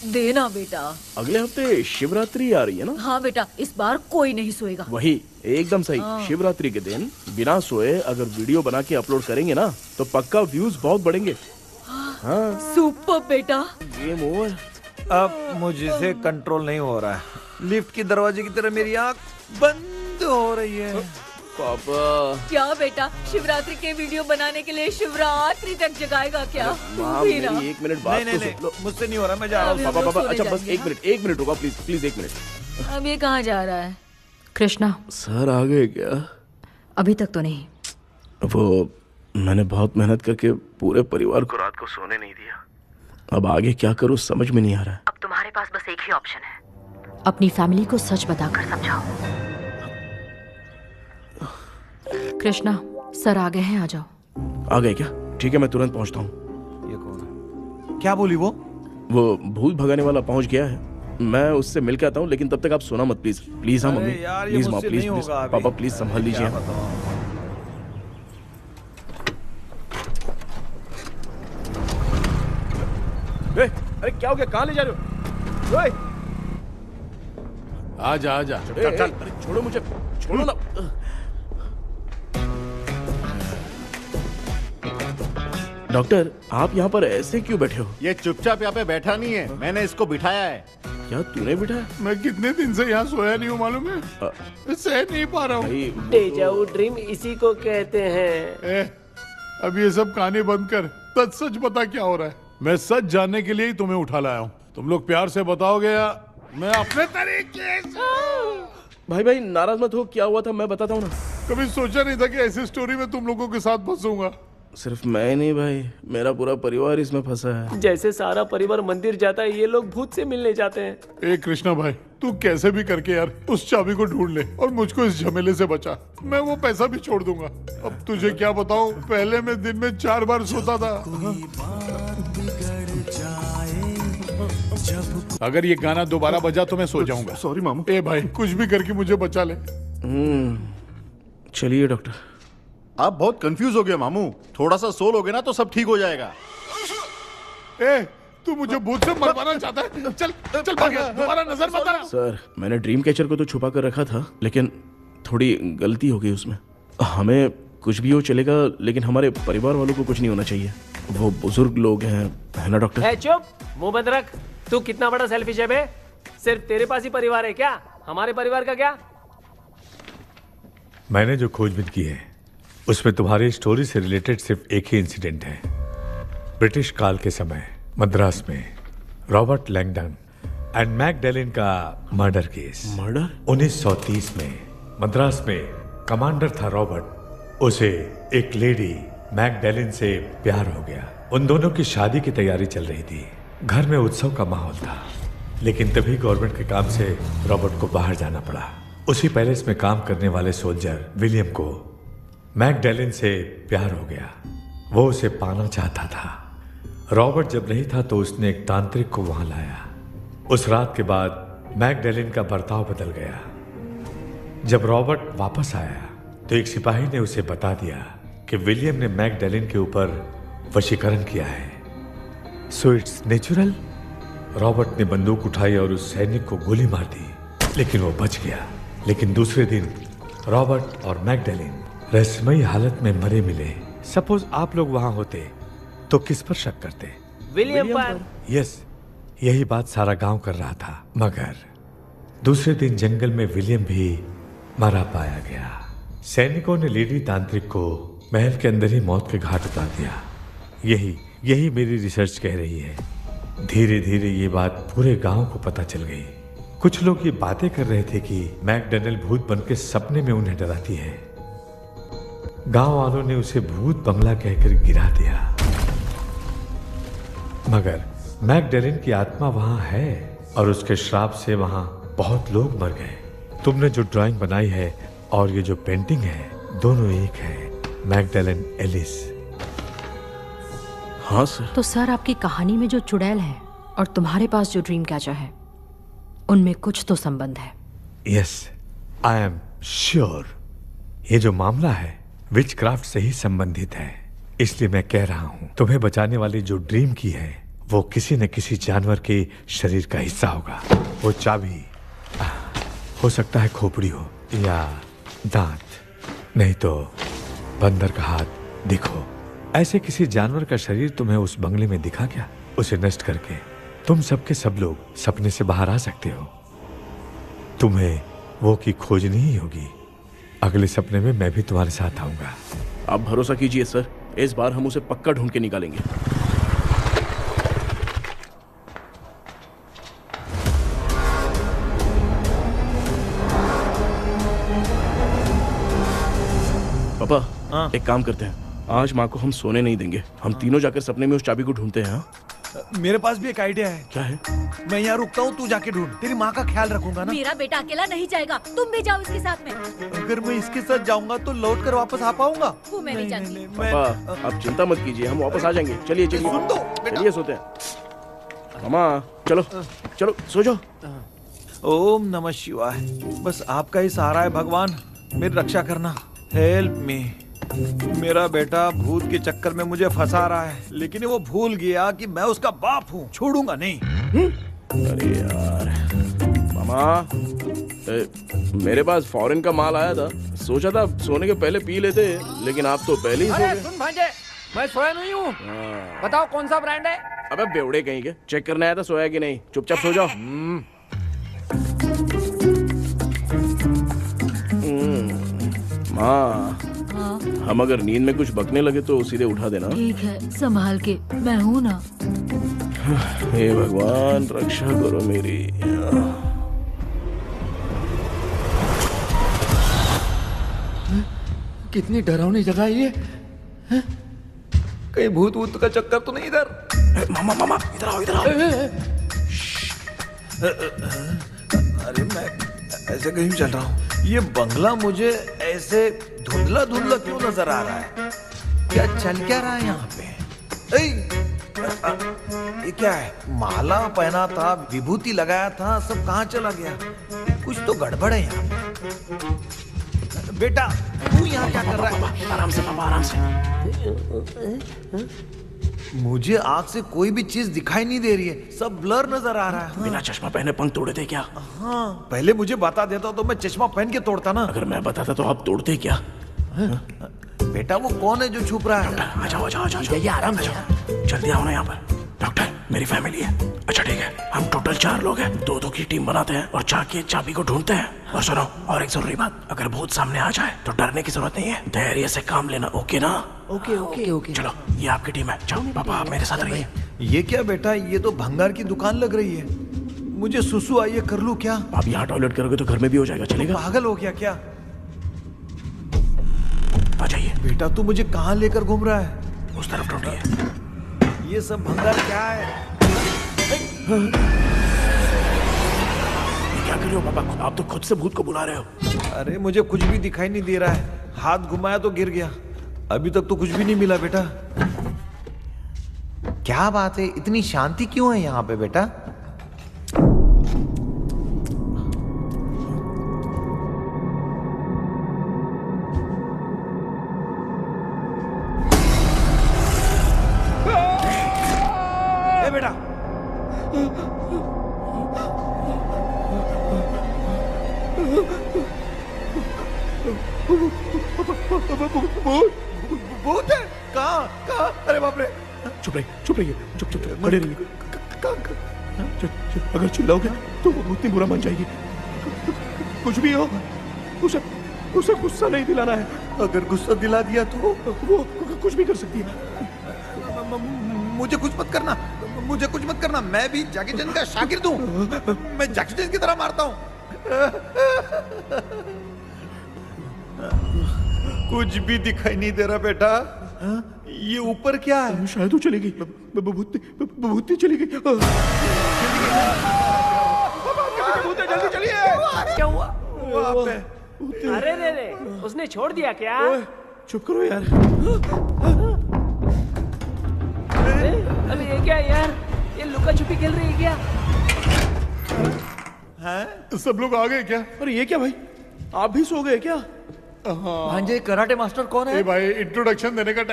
देना बेटा। अगले हफ्ते शिवरात्रि आ रही है ना? हाँ बेटा, इस बार कोई नहीं सोएगा। वही, एकदम सही। शिवरात्रि के दिन बिना सोए अगर वीडियो बना के अपलोड करेंगे ना तो पक्का व्यूज बहुत बढ़ेंगे। हाँ। सुपर बेटा। Game over. अब मुझसे कंट्रोल नहीं हो रहा है। लिफ्ट की दरवाजे की तरह मेरी आंख बंद हो रही है। पापा। क्या बेटा, शिवरात्रि के वीडियो बनाने के लिए शिवरात्रि तक जगाएगा क्या? माँ मेरी 1 मिनट बात तो सुन लो। मुझसे नहीं हो रहा, मैं जा रहा हूँ। पापा पापा, अच्छा बस 1 मिनट रुको प्लीज प्लीज 1 मिनट। अब ये कहाँ जा रहा है? कृष्णा, सर आ गए क्या? अभी तक तो नहीं। वो मैंने बहुत मेहनत करके पूरे परिवार को रात को सोने नहीं दिया। अब आगे क्या करूँ समझ में नहीं आ रहा है। अब तुम्हारे पास बस एक ही ऑप्शन है, अपनी फैमिली को सच बताकर समझाओ। कृष्णा, सर आ गए हैं, आ जाओ। आ गए क्या? ठीक है, मैं तुरंत पहुंचता हूँ। ये कौन है? क्या बोली वो? वो भूत भगाने वाला पहुंच गया है, मैं उससे मिल के आता हूँ, लेकिन तब तक आप सोना मत प्लीज। प्लीज हाँ मम्मी, प्लीज माँ, प्लीज प्लीज पापा, प्लीज संभाल लीजिए। अरे क्या हो गया, कहाँ ले जा रहे हो? ओए! आजा आजा। चल चल, अरे छोड़ो मुझे, छोड़ो ना। डॉक्टर, आप यहाँ पर ऐसे क्यों बैठे हो? ये चुपचाप यहाँ पे बैठा नहीं है, मैंने इसको बिठाया है। क्या तूने बिठाया? मैं कितने दिन से यहाँ सोया नहीं हूँ मालूम है? सह नहीं पा रहा हूँ। डेजाऊ ड्रीम इसी को कहते हैं। अब ये सब कहानी बंद कर, सच बता क्या हो रहा है। मैं सच जानने के लिए ही तुम्हें उठा लाया हूँ। तुम लोग प्यार से बताओगे या मैं अपने तरीके से? भाई नाराज मत हो, क्या हुआ था मैं बताता हूँ ना। कभी सोचा नहीं था कि ऐसी स्टोरी में तुम लोगों के साथ फंसूंगा। सिर्फ मैं नहीं भाई, मेरा पूरा परिवार इसमें फंसा है। जैसे सारा परिवार मंदिर जाता है, ये लोग भूत से मिलने जाते हैं। ए कृष्णा भाई, तू कैसे भी करके यार उस चाबी को ढूंढ ले और मुझको इस झमेले से बचा। मैं वो पैसा भी छोड़ दूंगा। अब तुझे क्या बताऊं, पहले मैं दिन में 4 बार सोता था। अगर ये गाना दोबारा बजा तो मैं सो जाऊंगा। सॉरी मामू। ए भाई, कुछ भी करके मुझे बचा ले। चलिए डॉक्टर। आप बहुत कंफ्यूज हो गए मामू, थोड़ा सा सो लोगे ना तो सब ठीक हो जाएगा। ए, तू मुझे भूत से मरवाना चाहता है? चल चल भाग, दोबारा नजर मत आना। सर, मैंने ड्रीम कैचर को तो छुपा कर रखा था, लेकिन थोड़ी गलती हो गई उसमें। हमें कुछ भी हो चलेगा, लेकिन हमारे परिवार वालों को कुछ नहीं होना चाहिए। वो बुजुर्ग लोग हैं, है ना डॉक्टर? चुप, मुंह बंद रख। तू कितना बड़ा सेल्फिश है बे? सिर्फ तेरे पास ही परिवार है क्या? हमारे परिवार का क्या? मैंने जो खोजबीन की है उसमें तुम्हारी स्टोरी से रिलेटेड सिर्फ एक ही इंसिडेंट है। ब्रिटिश काल के समय मद्रास में रॉबर्ट लैंगडन एंड मैकडैलिन का मर्डर केस। मर्डर? 1930 में मद्रास में कमांडर था रॉबर्ट, उसे एक लेडी मैकडैलिन से प्यार हो गया। उन दोनों की शादी की तैयारी चल रही थी, घर में उत्सव का माहौल था, लेकिन तभी गवर्नमेंट के काम से रॉबर्ट को बाहर जाना पड़ा। उसी पैलेस में काम करने वाले सोल्जर विलियम को मैकडैलिन से प्यार हो गया, वो उसे पाना चाहता था। रॉबर्ट जब नहीं था तो उसने एक तांत्रिक को वहां लाया। उस रात के बाद मैकडैलिन का बर्ताव बदल गया। जब रॉबर्ट वापस आया तो एक सिपाही ने उसे बता दिया कि विलियम ने मैकडैलिन के ऊपर वशीकरण किया है। So it's natural. रॉबर्ट ने बंदूक उठाई और उस सैनिक को गोली मार दी, लेकिन वो बच गया। लेकिन दूसरे दिन रॉबर्ट और मैकडैलिन रहस्यमयी हालत में मरे मिले। सपोज आप लोग वहां होते तो किस पर शक करते? विलियम पर। यस, यही बात सारा गांव कर रहा था। मगर दूसरे दिन जंगल में विलियम भी मरा पाया गया। सैनिकों ने लेडी तांत्रिक को महल के अंदर ही मौत के घाट उतार दिया। यही मेरी रिसर्च कह रही है। धीरे धीरे ये बात पूरे गांव को पता चल गई। कुछ लोग ये बातें कर रहे थे कि मैकडैनियल भूत बनके सपने में उन्हें डराती है। गांव वालों ने उसे भूत बंगला कहकर गिरा दिया, मगर मैकडैलिन की आत्मा वहां है और उसके श्राप से वहां बहुत लोग मर गए। तुमने जो ड्राइंग बनाई है और ये जो पेंटिंग है, दोनों एक है। मैकडैलिन एलिस। हाँ सर। तो सर, आपकी कहानी में जो चुड़ैल है और तुम्हारे पास जो ड्रीम कैचर है, उनमें कुछ तो संबंध है। Yes, I am sure. ये जो मामला है विचक्राफ्ट से ही संबंधित है, इसलिए मैं कह रहा हूं तुम्हें बचाने वाली जो ड्रीम की है वो किसी न किसी जानवर के शरीर का हिस्सा होगा। वो चाबी हो सकता है खोपड़ी हो या दांत, नहीं तो बंदर का हाथ। देखो, ऐसे किसी जानवर का शरीर तुम्हें उस बंगले में दिखा क्या? उसे नष्ट करके तुम सबके सब लोग सपने से बाहर आ सकते हो। तुम्हें वो की खोजनी ही होगी। अगले सपने में मैं भी तुम्हारे साथ आऊंगा। आप भरोसा कीजिए सर, इस बार हम उसे पक्का ढूंढ के निकालेंगे। पापा, एक काम करते हैं, आज माँ को हम सोने नहीं देंगे। हम तीनों जाकर सपने में उस चाबी को ढूंढते हैं। मेरे पास भी एक आइडिया है। क्या है? मैं यहाँ रुकता हूँ, तू जाके ढूंढ। तेरी माँ का ख्याल रखूंगा ना। मेरा बेटा अकेला नहीं जाएगा, तुम भी जाओ इसके साथ में। अगर मैं इसके साथ जाऊंगा तो लौट कर वापस आ पाऊंगा? वो मैं नहीं जानती। पापा, आप चिंता मत कीजिए, हम वापस आ जाएंगे। चलिए चलिए, सुन दो बेटा। चलिए सोते हैं। मामा चलो चलो सो जाओ। ओम नमः शिवाय। बस आपका ही सहारा है भगवान, मेरी रक्षा करना। Help me. मेरा बेटा भूत के चक्कर में मुझे फंसा रहा है, लेकिन वो भूल गया कि मैं उसका बाप हूँ। छोड़ूंगा नहीं। अरे यार मामा, मेरे पास फॉरेन का माल आया था, सोचा था सोने के पहले पी लेते, लेकिन आप तो पहले ही सो अरे गए। सुन भांजे, मैं सोया नहीं हूँ। बताओ कौन सा ब्रांड है? अबे बेवड़े कहीं के, चेक करने आया था सोया कि नहीं। चुपचाप सो जाओ। माँ, हम अगर नींद में कुछ बकने लगे तो सीधे उठा देना। ठीक है, संभाल के, मैं हूं ना। हे भगवान, रक्षा करो मेरी। कितनी डरावनी जगह है ये। कहीं भूत वूत का चक्कर तो नहीं इधर? मामा मामा, इधर आओ, इधर आओ। अरे मैं ऐसे कहीं चल रहा हूँ। ये बंगला मुझे ऐसे धुंधला धुंधला क्यों नजर आ रहा है? क्या चल क्या रहा है यहाँ पे? ये क्या है? माला पहना था, विभूति लगाया था, सब कहाँ चला गया? कुछ तो गड़बड़ है यहाँ पे। बेटा, तू यहाँ क्या कर रहा है? आराम से पापा, आराम से। मुझे आँख से कोई भी चीज दिखाई नहीं दे रही है, सब ब्लर नजर आ रहा है। बिना चश्मा पहने पंख तोड़े थे क्या? हाँ, पहले मुझे बता देता तो मैं चश्मा पहन के तोड़ता ना। अगर मैं बताता तो आप तोड़ते क्या? बेटा, वो कौन है जो छुप रहा है? आ जाओ, आ जाओ, आ जाओ। ये आराम से जल्दी आओ ना यहाँ पर। डॉक्टर, मेरी फैमिली है। अच्छा ठीक है, हम टोटल 4 लोग हैं, 2-2 की टीम बनाते हैं और जाके चाबी को ढूंढते हैं। और सुनो, और एक जरूरी बात, अगर भूत सामने आ जाए तो डरने की जरूरत नहीं है, धैर्य से काम लेना। ओके ना? Okay okay okay. चलो, ये आपकी टीम है। जाओ पापा, आप मेरे साथ रहिए। ये क्या बेटा, ये तो भंगार की दुकान लग रही है। मुझे सुसु आई है, कर लूं क्या? आप यहाँ टॉयलेट करोगे तो घर में भी हो जाएगा, चलेगा? पागल हो गया क्या? आ जाइए। बेटा, तू मुझे कहाँ लेकर घूम रहा है? उस तरफ ढूंढिए। ये सब भंगार क्या है? ये क्या कर रहे हो पापा? आप तो खुद से भूत को बुला रहे हो। अरे मुझे कुछ भी दिखाई नहीं दे रहा है, हाथ घुमाया तो गिर गया। अभी तक तो कुछ भी नहीं मिला बेटा। क्या बात है, इतनी शांति क्यों है यहाँ पे बेटा? ए बेटा, भूत है? कहाँ कहाँ? अरे बाप रे! चुप रहिए, चुप रहिए, चुप चुप चुप खड़े रहिए। अगर चिल्लाओगे तो वो भूतनी बुरा मान जाएगी। कुछ भी हो, उसे उसे गुस्सा नहीं दिलाना है। अगर गुस्सा दिला दिया तो वो कुछ भी कर सकती है। मुझे कुछ मत करना, मुझे कुछ मत करना। मैं भी जैकी चैन का शागिर्द हूँ। मैं जैकी चैन की तरह मारता हूँ। कुछ भी दिखाई नहीं दे रहा बेटा। ये ऊपर क्या है? शायद वो चली गई। भूतनी चली गई। जल्दी चलिए। क्या हुआ? वहाँ पे अरे रे, उसने छोड़ दिया क्या? चुप करो यार। अबे ये क्या यार? ये लुका छुपी खेल रही है क्या? हैं? सब लोग आ गए क्या? अरे ये क्या भाई, आप भी सो गए क्या? भांजे, कराटे मास्टर कौन है? ए भाई, इंट्रोडक्शन देने का